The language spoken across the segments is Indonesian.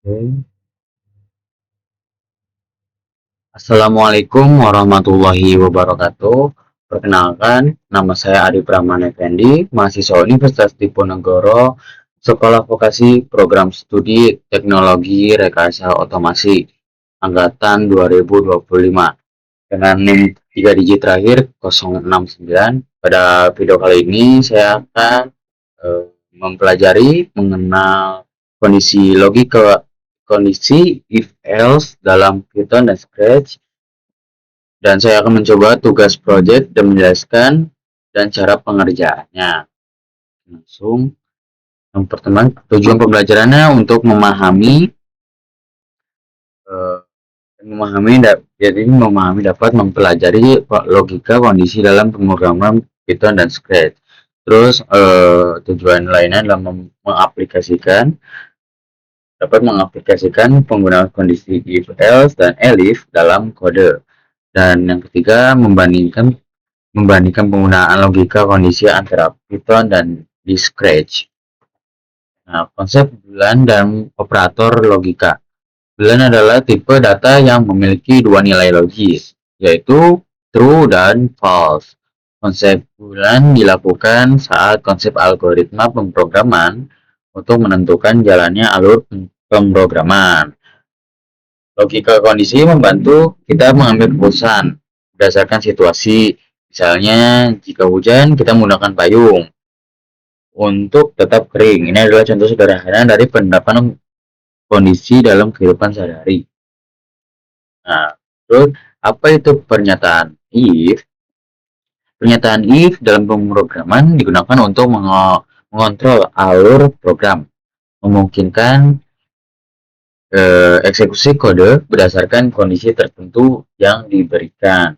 Oke. Assalamualaikum warahmatullahi wabarakatuh. Perkenalkan, nama saya Adi Pramana Effendi, mahasiswa Universitas Diponegoro, Sekolah Vokasi Program Studi Teknologi Rekayasa Otomasi, Angkatan 2025, dengan NIM 3 digit terakhir 069. Pada video kali ini saya akan mempelajari mengenal kondisi if else dalam Python dan Scratch, dan saya akan mencoba tugas project dan menjelaskan dan cara pengerjaannya. Langsung yang pertama, tujuan pembelajarannya untuk eh, memahami dapat mempelajari logika kondisi dalam pemrograman Python dan Scratch. Terus tujuan lainnya adalah mengaplikasikan penggunaan kondisi if else dan elif dalam kode. Dan yang ketiga, membandingkan penggunaan logika kondisi antara Python dan di Scratch. Nah, konsep bulan dan operator logika. Bulan adalah tipe data yang memiliki dua nilai logis, yaitu true dan false. Konsep bulan dilakukan saat konsep algoritma pemrograman untuk menentukan jalannya alur pemrograman. Logika kondisi membantu kita mengambil keputusan berdasarkan situasi. Misalnya, jika hujan, kita menggunakan payung untuk tetap kering. Ini adalah contoh sederhana dari penerapan kondisi dalam kehidupan sehari-hari. Nah, terus apa itu pernyataan if? Pernyataan if dalam pemrograman digunakan untuk mengontrol alur program, memungkinkan eksekusi kode berdasarkan kondisi tertentu yang diberikan.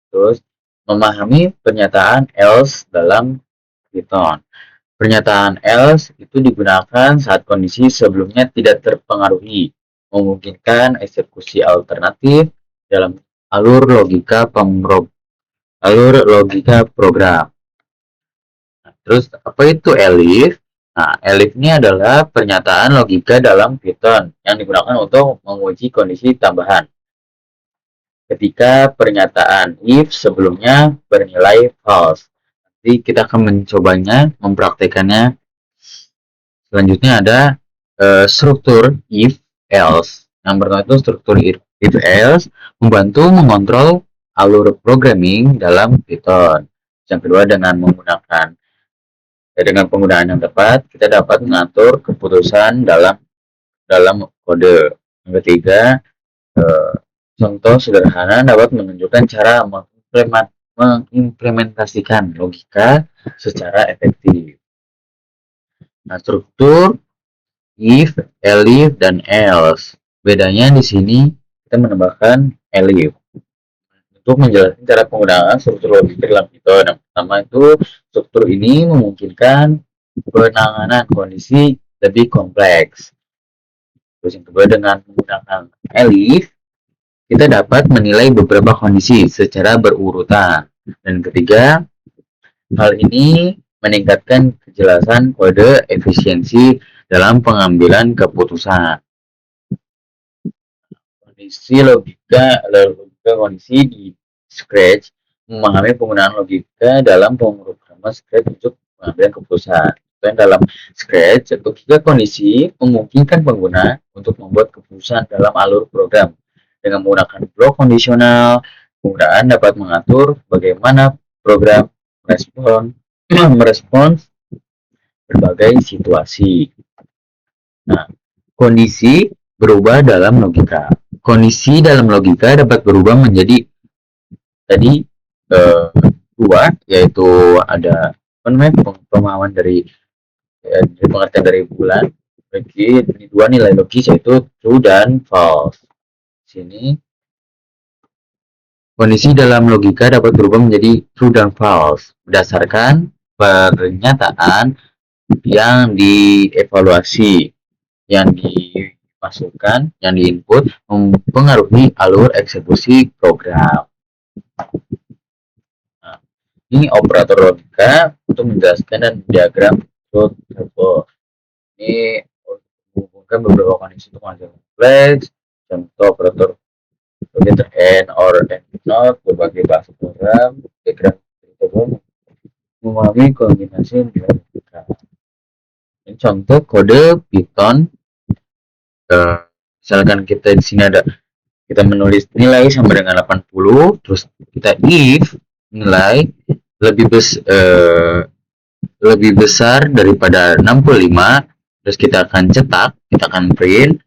Terus, memahami pernyataan else dalam Python. Pernyataan else itu digunakan saat kondisi sebelumnya tidak terpengaruhi, memungkinkan eksekusi alternatif dalam alur logika program. Nah, terus apa itu elif? Nah, elif ini adalah pernyataan logika dalam Python yang digunakan untuk menguji kondisi tambahan. Ketika pernyataan if sebelumnya bernilai false. Nanti kita akan mencobanya, mempraktekannya. Selanjutnya ada struktur if else. Yang pertama itu struktur if else membantu mengontrol alur programming dalam Python. Yang kedua, dengan penggunaan yang tepat, kita dapat mengatur keputusan dalam kode. Yang ketiga, eh, contoh sederhana dapat menunjukkan cara mengimplementasikan logika secara efektif. Nah, struktur if, elif, dan else. Bedanya di sini kita menambahkan elif. Untuk menjelaskan cara penggunaan struktur logika dalam Python, yang pertama itu struktur ini memungkinkan penanganan kondisi lebih kompleks. Terus yang kedua, dengan menggunakan elif, kita dapat menilai beberapa kondisi secara berurutan. Dan ketiga, hal ini meningkatkan kejelasan kode efisiensi dalam pengambilan keputusan. Logika kondisi di Scratch memahami penggunaan logika dalam pemrograman Scratch untuk pengambilan keputusan. Dan dalam Scratch, logika kondisi memungkinkan pengguna untuk membuat keputusan dalam alur program. Dengan menggunakan blok kondisional, penggunaan dapat mengatur bagaimana program merespons berbagai situasi. Nah, kondisi berubah dalam logika. Kondisi dalam logika dapat berubah menjadi tadi dua, yaitu ada pemahaman dari pengertian dari bulan. Bagi dua nilai logis yaitu true dan false. Sini kondisi dalam logika dapat berubah menjadi true dan false berdasarkan pernyataan yang dievaluasi, yang dimasukkan, yang diinput mempengaruhi alur eksekusi program. Nah, ini operator logika untuk menjelaskan dan diagram truth table. Ini memungkinkan beberapa kondisi untuk menghasilkan kompleks. Contoh operator begitu and or and not, berbagai bahasa program, diagram tersebut memahami kombinasi nilai logika. Ini contoh kode Python. Misalkan kita di sini ada kita menulis nilai sama dengan 80, terus kita if nilai lebih besar daripada 65, terus kita akan cetak, kita akan print,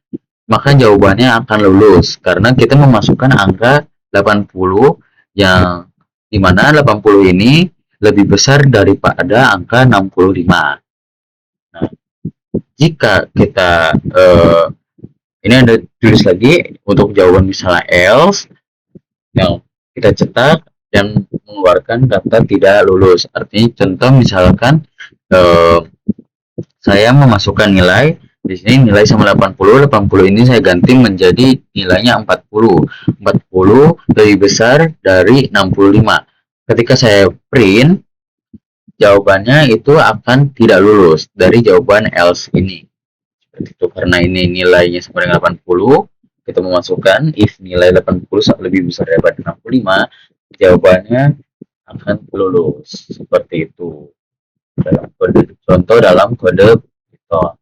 maka jawabannya akan lulus karena kita memasukkan angka 80 yang dimana 80 ini lebih besar daripada angka 65. Nah, jika kita ini ada tulis lagi untuk jawaban misalnya else yang kita cetak dan mengeluarkan kata tidak lulus. Artinya contoh misalkan saya memasukkan nilai di sini nilai sama 80, 80 ini saya ganti menjadi nilainya 40. 40 lebih besar dari 65. Ketika saya print, jawabannya itu akan tidak lulus dari jawaban else ini. Seperti itu, karena ini nilainya sama dengan 80, kita memasukkan if nilai 80 lebih besar daripada 65, jawabannya akan lulus. Seperti itu. Dalam kode, contoh dalam kode Python.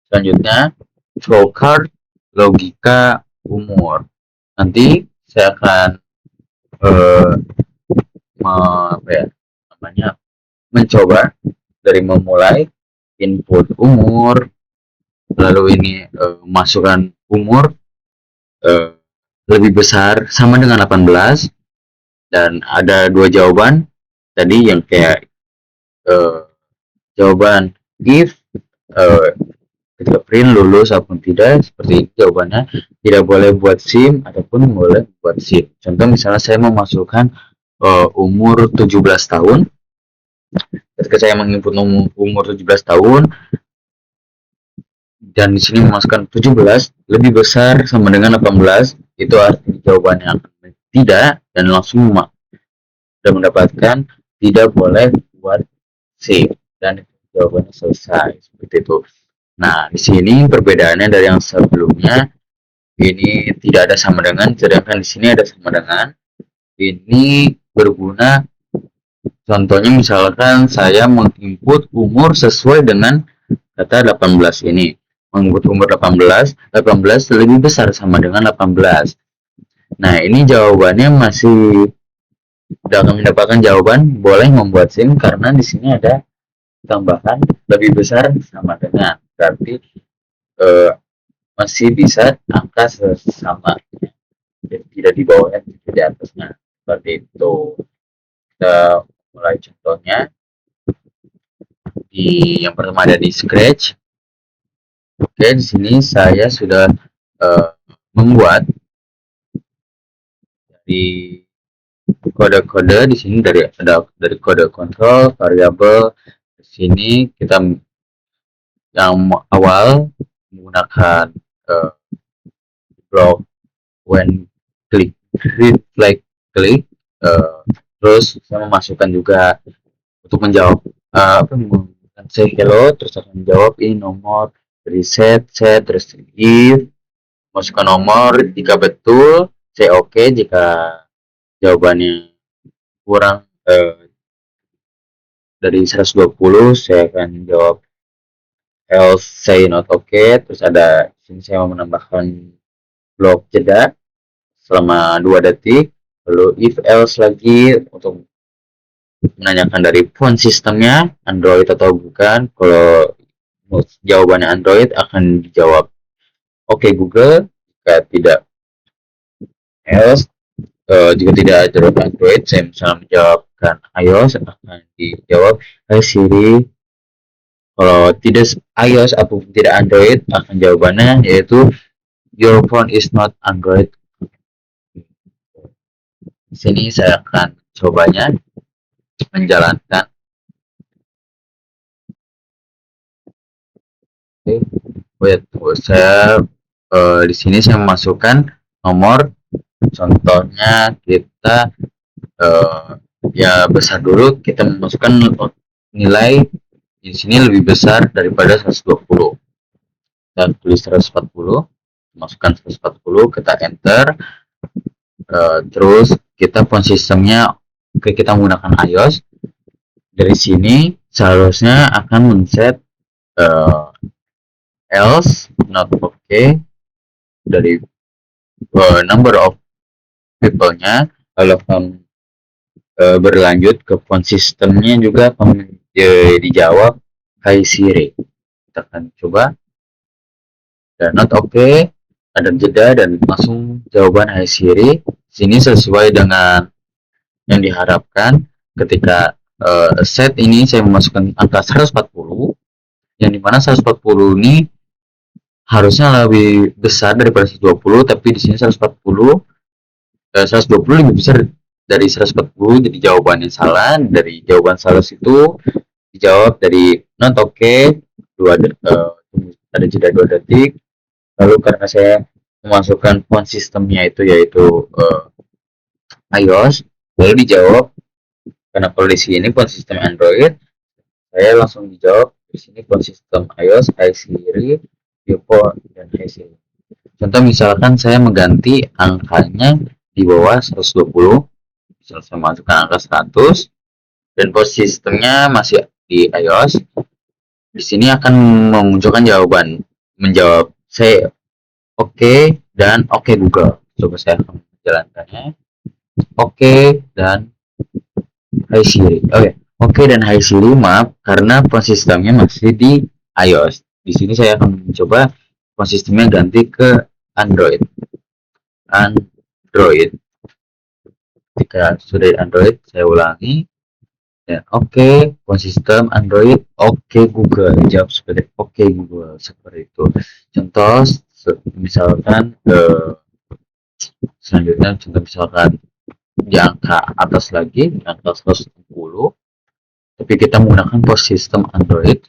Selanjutnya, flowchart logika umur. Nanti saya akan mencoba dari memulai input umur, lalu ini masukkan umur lebih besar sama dengan 18, dan ada dua jawaban tadi yang kayak jawaban if ketika print lulus ataupun tidak, seperti itu jawabannya. Tidak boleh buat SIM ataupun boleh buat SIM. Contoh misalnya saya memasukkan umur 17 tahun. Ketika saya menginput umur 17 tahun dan di sini memasukkan 17 lebih besar sama dengan 18, itu artinya jawabannya tidak, dan langsung sudah mendapatkan tidak boleh buat SIM, dan jawabannya selesai. Seperti itu. Nah, di sini perbedaannya dari yang sebelumnya, ini tidak ada sama dengan, sedangkan di sini ada sama dengan. Ini berguna, contohnya misalkan saya menginput umur sesuai dengan kata 18 ini. Menginput umur 18 lebih besar sama dengan 18. Nah, ini jawabannya masih tidak akan mendapatkan jawaban boleh membuat SIM karena di sini ada tambahan lebih besar sama dengan, berarti masih bisa angka sesama, tidak di bawahnya, tidak di atasnya. Seperti itu. Kita mulai contohnya. Yang pertama ada di Scratch. Oke, di sini saya sudah membuat dari kode-kode. Di sini dari kode kontrol variabel. Di sini kita yang awal menggunakan block when click, read flag click, terus saya memasukkan juga untuk menjawab menggunakan say hello, terus akan menjawab ini nomor, reset set, terus if, masukkan nomor jika betul, say oke, jika jawabannya kurang dari 120 saya akan jawab else say not okay. Terus ada sini saya mau menambahkan blok jeda selama 2 detik, lalu if else lagi untuk menanyakan dari font sistemnya Android atau bukan. Kalau jawabannya Android akan dijawab oke Google, jika tidak else. Jika tidak jawab Android, saya misalnya menjawabkan iOS, akan dijawab hai Siri. Kalau tidak iOS ataupun tidak Android, akan jawabannya yaitu your phone is not Android. Di sini saya akan cobanya menjalankan. Saya di sini saya memasukkan nomor. Contohnya kita ya besar dulu, kita memasukkan nilai di sini lebih besar daripada 120. Kita tulis 140, masukkan 140, kita enter. Terus kita phone sistemnya, oke, kita menggunakan iOS. Dari sini seharusnya akan men-set else not okay dari number of people-nya, lalu akan berlanjut ke phone sistemnya juga akan dijawab Hi Siri. Kita akan coba, dan not okay, ada jeda dan langsung jawaban Hi Siri. Sini sesuai dengan yang diharapkan. Ketika set ini saya memasukkan angka 140, yang dimana 140 ini harusnya lebih besar daripada 120, tapi di sini 120 lebih besar dari 140, jadi jawabannya salah. Dari jawaban salah itu dijawab dari not okay, ada jeda 2 detik. Lalu karena saya memasukkan font sistemnya itu yaitu iOS, lalu dijawab. Karena kalau di sini font sistem Android, saya langsung dijawab di sini font sistem iOS, Hi Siri, Viewport, dan Hi Siri. Contoh misalkan saya mengganti angkanya di bawah 120, misalnya saya masukkan angka 100, dan font sistemnya masih di iOS. Di sini akan memunculkan jawaban, menjawab saya oke dan oke Google. Coba saya akan menjalankannya. Oke dan Hi Siri. Oke dan Hi Siri, maaf karena font sistemnya masih di iOS. Di sini saya akan mencoba font sistemnya ganti ke Android. Ketika sudah di Android, saya ulangi. Ya, oke, font sistem Android, oke Google, jawab seperti oke Google, seperti itu. Contoh misalkan selanjutnya, contoh misalkan di angka atas lagi, di angka 160, tapi kita menggunakan font sistem Android.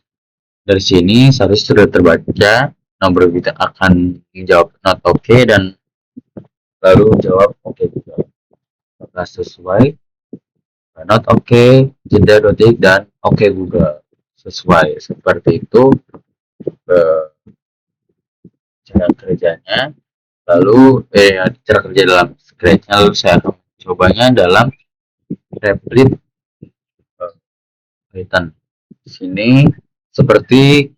Dari sini seharusnya sudah terbaca, nomor kita akan menjawab not okay dan lalu jawab oke Google. Apakah sesuai? Not okay, jeda 2 detik, dan oke Google. Sesuai, seperti itu cara kerjanya. Lalu cara kerja dalam Scratch-nya, lalu saya akan mencobanya dalam Replit Python. Di sini seperti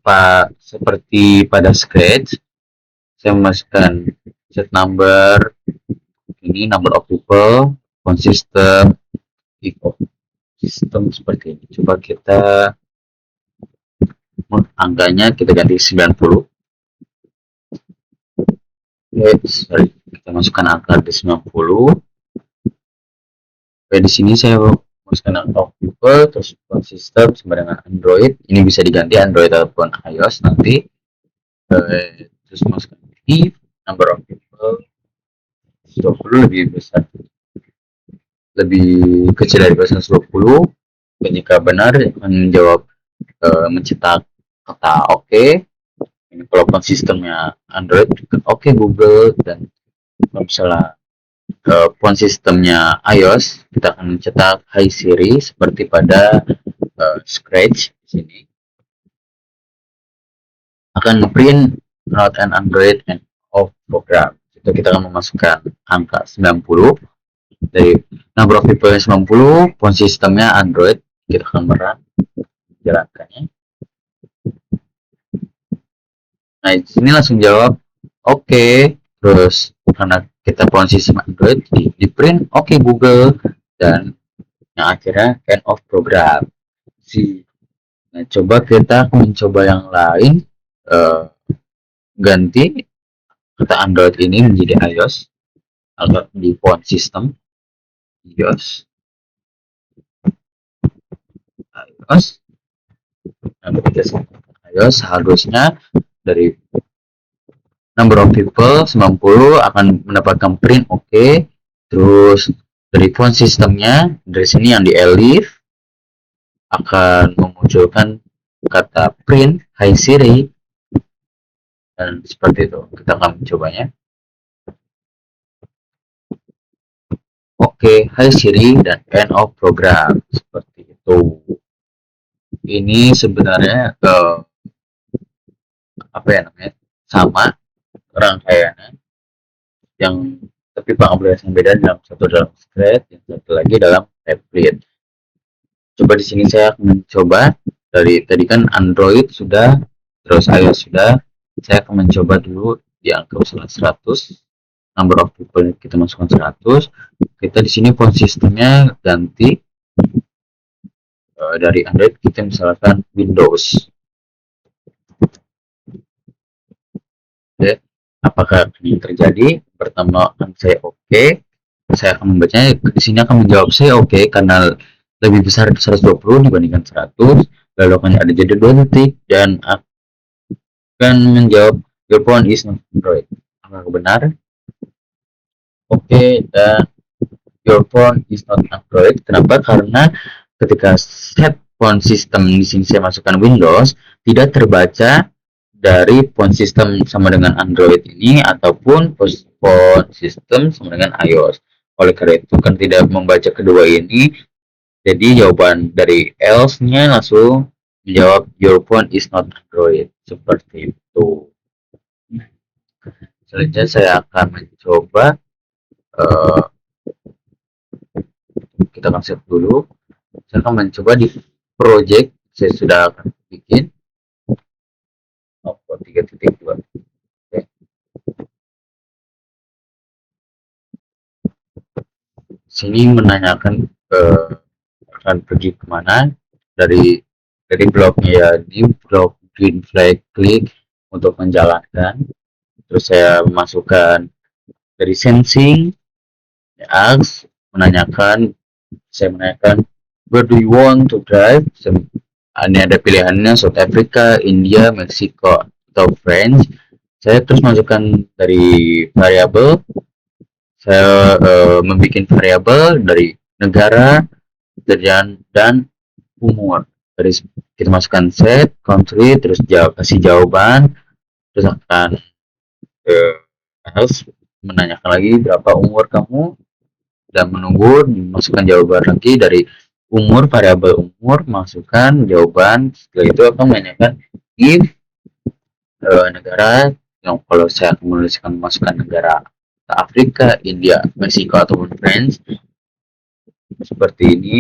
pada Scratch, saya memasukkan set number, ini number of people, font system, if of system, seperti ini. Coba kita angkanya kita ganti 90. Kita masukkan angka di 90. Di sini saya masukkan angka of people, terus font system sama dengan Android. Ini bisa diganti Android ataupun iOS nanti. Terus masukkan if number of people 20 lebih besar, lebih kecil dari 120. Jika benar akan menjawab mencetak kata oke. Ini kalau font sistemnya Android oke Google, dan kalau misalnya font sistemnya iOS kita akan mencetak Hi Siri seperti pada Scratch. Di sini akan ngeprint not an Android and of program. Itu kita akan memasukkan angka 90 dari number of people 90, font sistemnya Android, kita akan menjalankannya. Nah, di sini langsung jawab oke. Terus karena kita font sistem Android, di print oke Google, dan yang akhirnya end of program. Nah, coba kita mencoba yang lain, ganti kata Android ini menjadi iOS atau di font sistem iOS. Nah, ketika iOS harusnya dari number of people 90 akan mendapatkan print oke. Terus dari font sistemnya, dari sini yang di Elif akan memunculkan kata print Hi Siri, dan seperti itu. Kita akan mencobanya. Oke, Hi Siri, dan end of program, seperti itu. ini sebenarnya apa ya namanya, sama rangkaiannya, yang tapi pengaplikasian beda, dalam satu dalam thread, yang satu lagi dalam template. Coba di sini saya akan mencoba dari tadi kan Android sudah, terus iOS sudah. Saya akan mencoba dulu di angka misalnya 100, number of people kita masukkan 100. Kita di sini konsistenya ganti dari Android kita misalkan Windows. Oke, apakah ini terjadi? Pertama saya oke. Saya akan membacanya, di sini akan menjawab saya oke karena lebih besar 120 dibandingkan 100. Lalu akan ada jeda 2 detik dan akan menjawab your phone is not Android. Apakah benar? Oke, dan your phone is not Android. Kenapa? Karena ketika set phone system di sini saya masukkan Windows, tidak terbaca dari phone system sama dengan Android ini ataupun phone system sama dengan iOS. Oleh karena itu kan tidak membaca kedua ini, jadi jawaban dari else-nya langsung menjawab your phone is not Android, seperti itu. Selanjutnya saya akan mencoba, uh, kita akan save dulu. Saya akan mencoba di project saya sudah akan bikin 3.2. Oke. Sini menanyakan akan pergi kemana dari blognya, ya di blog green flag klik untuk menjalankan. Terus saya masukkan dari sensing, ask, saya menanyakan where do you want to drive. Ini ada pilihannya South Africa, India, Meksiko, atau France. Saya terus masukkan dari variabel. Saya membuat variabel dari negara dan umur. Dari kita masukkan set, country, terus kasih jawaban, terus akan harus menanyakan lagi berapa umur kamu, dan menunggu masukkan jawaban lagi dari umur, variabel umur, masukkan jawaban. Setelah itu akan menanyakan if negara, yang kalau saya menuliskan masukkan negara Afrika, India, Meksiko ataupun France, seperti ini.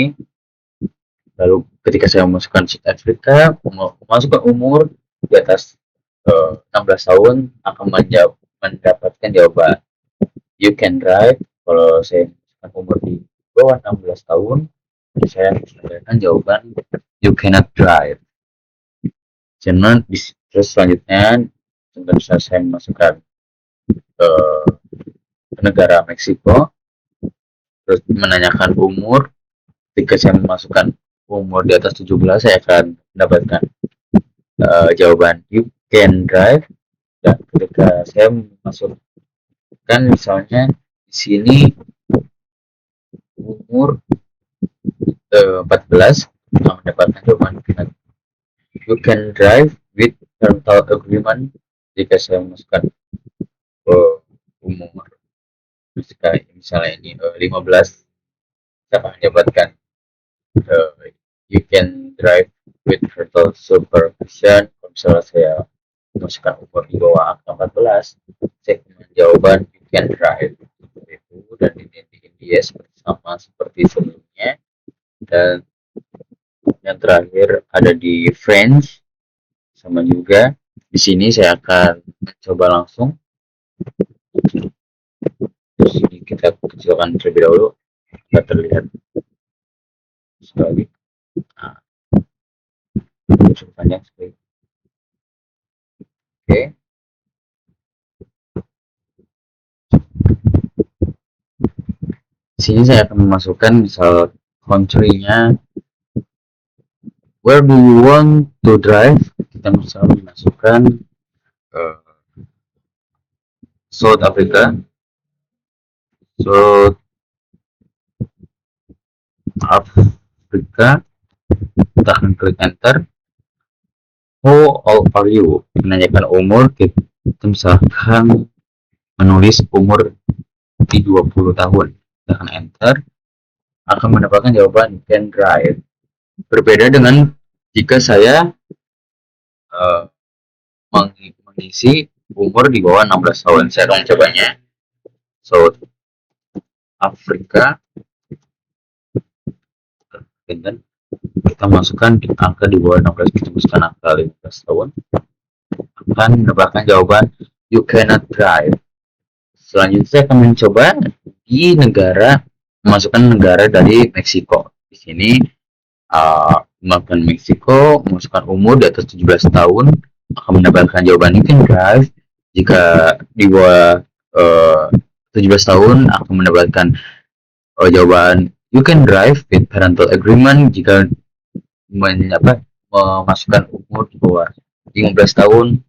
Lalu ketika saya memasukkan South Afrika, masukkan umur di atas 16 tahun, akan mendapatkan jawaban you can drive. Kalau saya memasukkan umur di bawah 16 tahun, saya mendapatkan jawaban you cannot drive. Terus selanjutnya saya memasukkan ke negara Meksiko, terus menanyakan umur. Ketika saya memasukkan umur di atas 17, saya akan mendapatkan jawaban you can drive. Dan ketika saya masukkan misalnya di sini umur 14, akan mendapatkan jawaban you can drive with parental agreement. Jika saya memasukkan umur misalnya ini 15, saya akan mendapatkan you can drive with parental supervision. Kalau misalnya saya memasukkan umur di bawah angka 14, saya akan jawaban you can drive itu. Dan ini di India seperti sebelumnya. Dan yang terakhir ada di French, sama juga. Di sini saya akan mencoba langsung. Terus ini kita kecilkan terlebih dahulu, nggak terlihat sekali. Nah, cukup panjang sekali. Oke. Di sini saya akan memasukkan misal country-nya, where do you want to drive. Kita bisa memasukkan South Africa. South Africa. Kita akan klik enter. How old are you? Menanyakan umur. Kita misalkan menulis umur di 20 tahun. Kita akan enter. Akan mendapatkan jawaban you can drive. Berbeda dengan jika saya mengisi umur di bawah 16 tahun. Saya akan mencobanya. South Africa, dan kita masukkan angka di bawah 16, kita masukkan angka 15 tahun, akan mendapatkan jawaban you cannot drive. Selanjutnya saya akan mencoba di memasukkan negara dari Meksiko. Di sini melakukan Meksiko, memasukkan umur di atas 17 tahun, akan mendapatkan jawaban you can drive. Jika di bawah 17 tahun akan mendapatkan jawaban you can drive with parental agreement. Jika memasukkan umur di bawah 15 tahun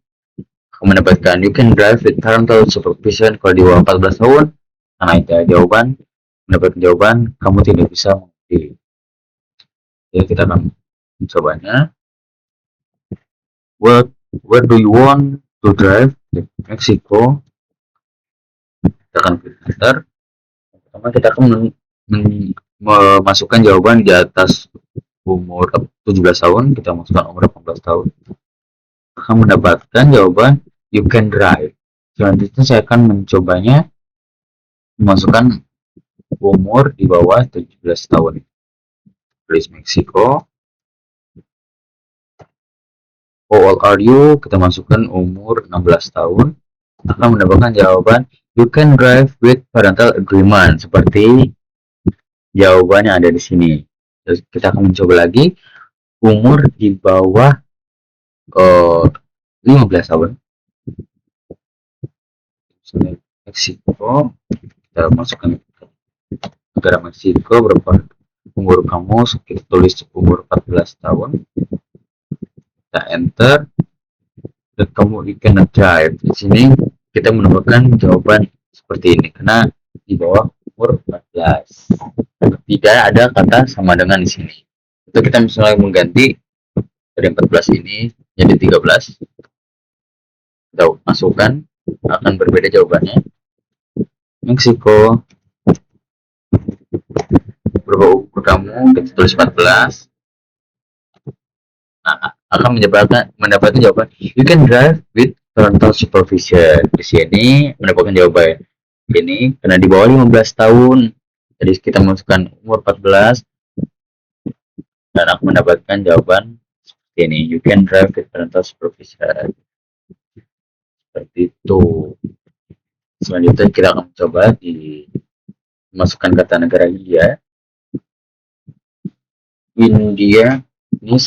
akan mendapatkan you can drive with parental supervision. Kalau di bawah 14 tahun, karena itu jawaban, mendapatkan jawaban kamu tidak bisa mengerti. Jadi kita akan mencobanya. Where do you want to drive? Mexico. Kita akan klik enter. Pertama kita akan memasukkan jawaban di atas umur 17 tahun. Kita masukkan umur 18 tahun. Akan mendapatkan jawaban you can drive. Selanjutnya saya akan mencobanya memasukkan umur di bawah 17 tahun. Please Mexico. How old are you? Kita masukkan umur 16 tahun. Akan mendapatkan jawaban you can drive with parental agreement, seperti jawaban yang ada di sini. Terus kita akan mencoba lagi umur di bawah 15 tahun. Meksiko, kita masukkan negara Meksiko, berapa umur kamu, kita tulis umur 14 tahun. Kita enter, dan kamu you cannot drive. Di sini kita menemukan jawaban seperti ini karena di bawah umur 14. Tidak ada kata sama dengan di sini. Itu kita misalnya mengganti dari 14 ini jadi 13. Kita masukkan, akan berbeda jawabannya. Meksiko, berapa umur kamu, kita tulis 14. Nah, akan mendapatkan jawaban you can drive with parental supervision. Di sini mendapatkan jawaban ini karena di bawah 15 tahun. Jadi kita masukkan umur 14 dan akan mendapatkan jawaban seperti ini, you can drive with parental supervision. Seperti itu. Selanjutnya kita akan coba dimasukkan kata negara India. India ini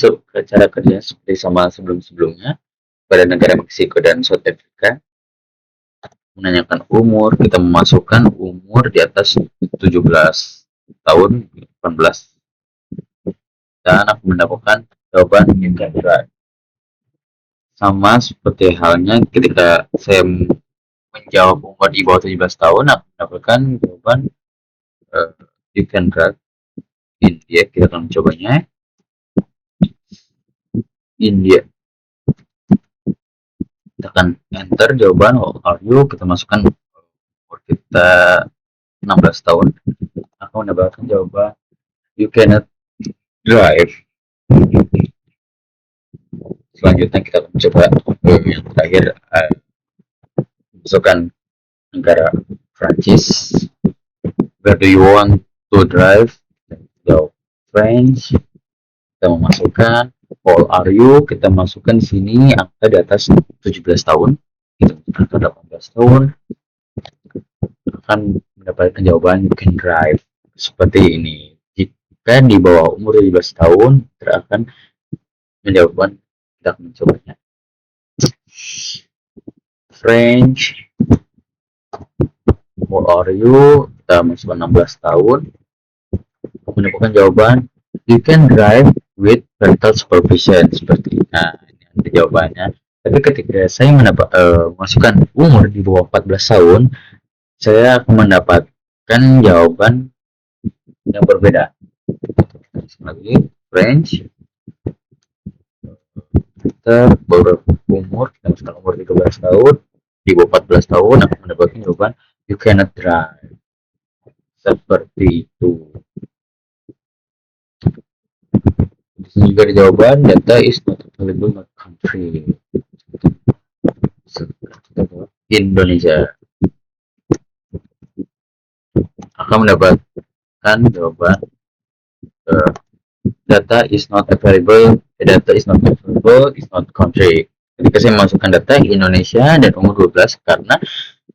cara kerja seperti sama sebelum-sebelumnya pada negara Meksiko dan South Africa. Menanyakan umur, kita memasukkan umur di atas 17 tahun, 18, dan aku mendapatkan jawaban you can drive. Sama seperti halnya ketika saya menjawab umur di bawah 17 tahun, aku mendapatkan jawaban you can drive. India, kita akan mencobanya. India, kita akan enter jawaban how are you, kita masukkan umur kita 16 tahun, akan mendapatkan jawaban you cannot drive. Selanjutnya kita akan mencoba yang terakhir, masukkan negara Prancis. Where do you want to drive? Jawab French. Kita memasukkan how are you, kita masukkan di sini angka di atas 17 tahun, kita masukkan 18 tahun, akan mendapatkan jawaban you can drive seperti ini. Jika di bawah umur 17 tahun, kita akan menjawabkan, kita akan mencobanya. French, how are you, kita masukkan 16 tahun, mendapatkan jawaban you can drive with parental supervision, seperti ini. Nah, ini ada jawabannya. Tapi ketika saya masukkan umur di bawah 14 tahun, saya akan mendapatkan jawaban yang berbeda. Lagi French, kita umur, kita masukkan umur 13 tahun, di bawah 14 tahun akan mendapatkan jawaban you cannot drive. Seperti itu. Di Juga di jawaban data is not available not country. Indonesia akan mendapatkan jawaban uh, data is not available is not country. Ketika saya masukkan data Indonesia dan umur 12 karena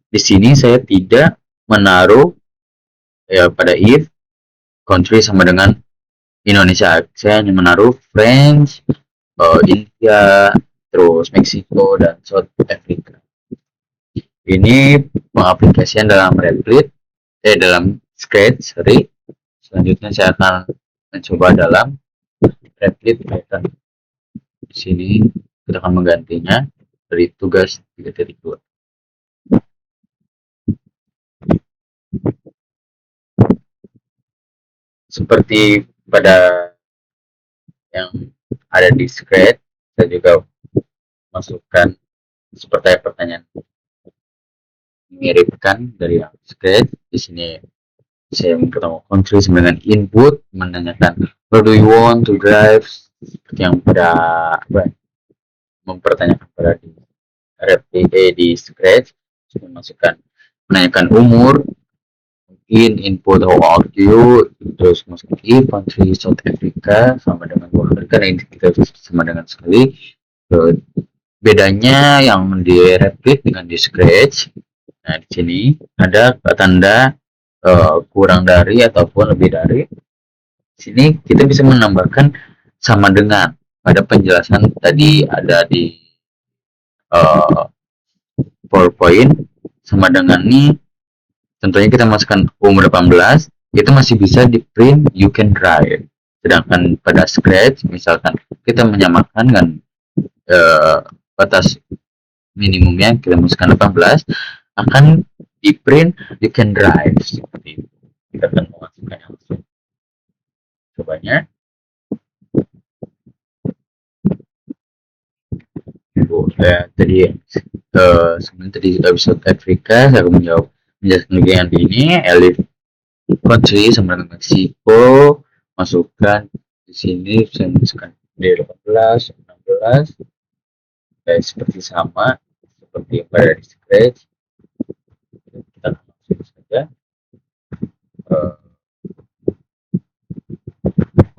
di sini saya tidak menaruh ya pada if country sama dengan Indonesia. Saya hanya menaruh French, India, terus Meksiko dan South Africa. Ini pengaplikasian dalam Replit, dalam Scratch, sorry. Selanjutnya saya akan mencoba dalam Replit Python. Di sini kita akan menggantinya dari tugas 3.2. Seperti pada yang ada di Scratch, saya juga masukkan seperti pertanyaan miripkan dari yang Scratch. Di sini saya ketemu country dengan input, menanyakan where do you want to drive, seperti yang pada mempertanyakan pada di di Scratch. Saya masukkan menanyakan umur, input how old you, terus masuk if country South Africa sama dengan Afrika, dan kita sama dengan sekali. Bedanya yang di Replit dengan di Scratch, nah di sini ada tanda kurang dari ataupun lebih dari. Di sini kita bisa menambahkan sama dengan. Pada penjelasan tadi ada di PowerPoint sama dengan nih. Tentunya kita masukkan umur 18, itu masih bisa di print you can drive. Sedangkan pada Scratch misalkan kita menyamakan dengan batas minimumnya kita masukkan 18, akan di print you can drive seperti itu. Kita akan memasukkannya langsung. Cobanya. Tadi sebelum tadi episode Afrika saya akan menjawab menjelaskan yang ini. Elif country sama dengan Meksiko, masukkan di sini saya masukkan di 18, 16, seperti sama seperti yang pada di Scratch. Kita langsung saja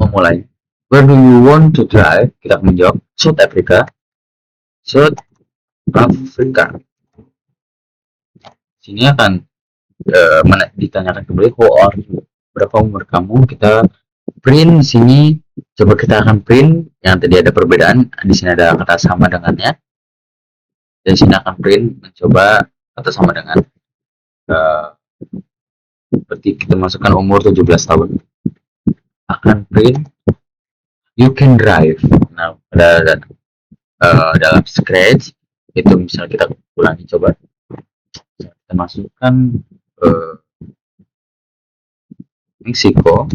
memulai. Where do you want to drive? Kita menjawab South Africa. South Africa. Sini akan ditanyakan kembali how are you, berapa umur kamu. Kita print sini, coba kita akan print yang tadi ada perbedaan. Di sini ada kata sama dengannya, dan sini akan print mencoba kata sama dengan seperti kita masukkan umur 17 tahun, akan print you can drive. Nah pada dalam Scratch itu misalnya kita ulangi, coba kita masukkan Meksiko,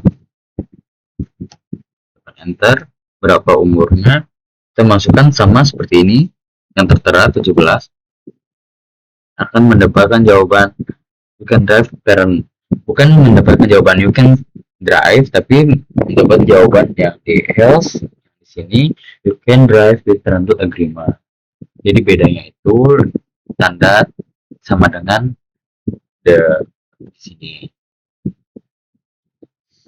enter, berapa umurnya, kita masukkan sama seperti ini yang tertera 17, akan mendapatkan jawaban you can drive parent, bukan mendapatkan jawaban you can drive, tapi mendapat jawaban yang di else. Di sini you can drive with parental agreement. Jadi bedanya itu tanda sama dengan di sini.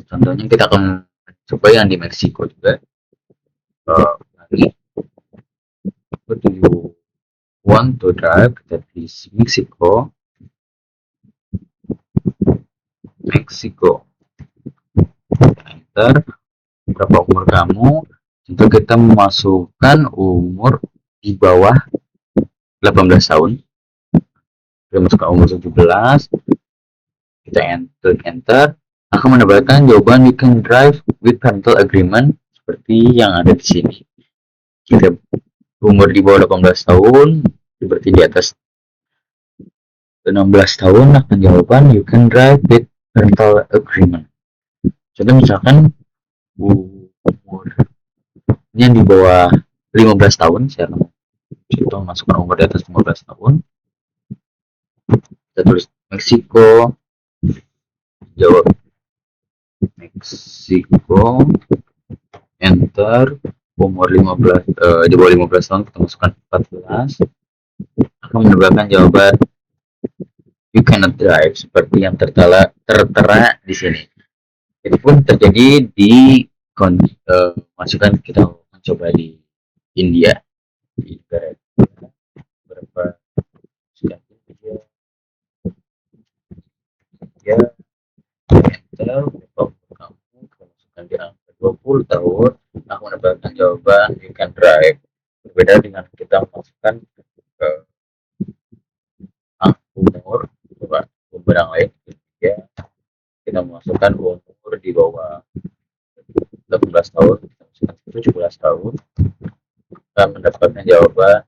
Contohnya kita akan coba yang di Meksiko juga. What do you want to drive? Kita di Meksiko. Enter. Berapa umur kamu? Tentu kita memasukkan umur di bawah 18 tahun. Kita masukkan umur 17. Kita enter. Akan mendapatkan jawaban you can drive with parental agreement seperti yang ada di sini. Kita umur di bawah 18 tahun, berarti di atas 16 tahun, akan jawaban you can drive with parental agreement. Contoh misalkan umur yang di bawah 15 tahun, saya akan contoh masukkan umur di atas 15 tahun. Kita tulis Meksiko, jawab Meksiko, enter umur 15, di bawah 15 tahun kita masukkan 14, akan mendapatkan jawaban you cannot drive seperti yang tertera di sini. Itu pun terjadi di masukan kita mencoba di India, di negara beberapa sudah dia dia enter berapa kamu masukkan di angka 20 tahun aku mendapatkan jawaban you can drive. Berbeda dengan kita masukkan ke umur coba umur yang lain ya, kita masukkan umur di bawah 18 tahun, kita masukkan 17 tahun, kita mendapatkan jawaban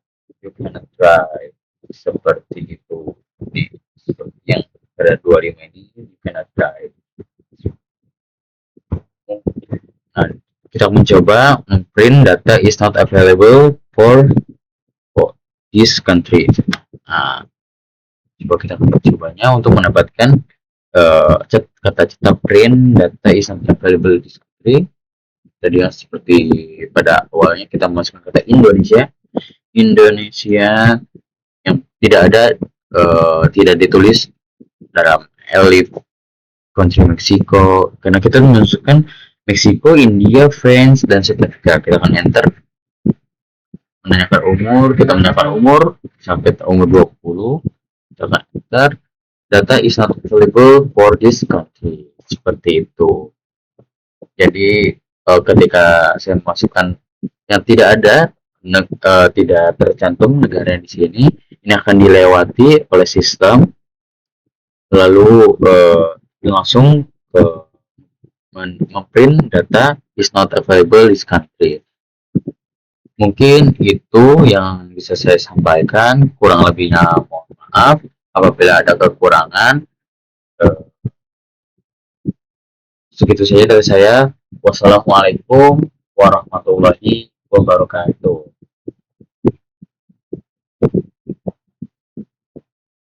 you cannot drive seperti itu. Di seperti yang pada 25 ini you cannot drive. Nah, kita mencoba print data is not available for this country. Nah, coba kita mencobanya untuk mendapatkan kata cetak print data is not available in this country. Tadi seperti pada awalnya kita memasukkan kata Indonesia yang tidak ada tidak ditulis dalam elif country Meksiko, karena kita menunjukkan Meksiko, India, France, dan seterusnya. Kita akan enter menanyakan umur, kita menanyakan umur sampai umur 20, kita akan enter data is not available for this country, seperti itu. Jadi ketika saya memasukkan yang tidak ada, tidak tercantum negara di sini, ini akan dilewati oleh sistem, lalu langsung ke memprint data is not available in this country. Mungkin itu yang bisa saya sampaikan, kurang lebihnya mohon maaf apabila ada kekurangan. Segitu saja dari saya. Wassalamualaikum warahmatullahi wabarakatuh.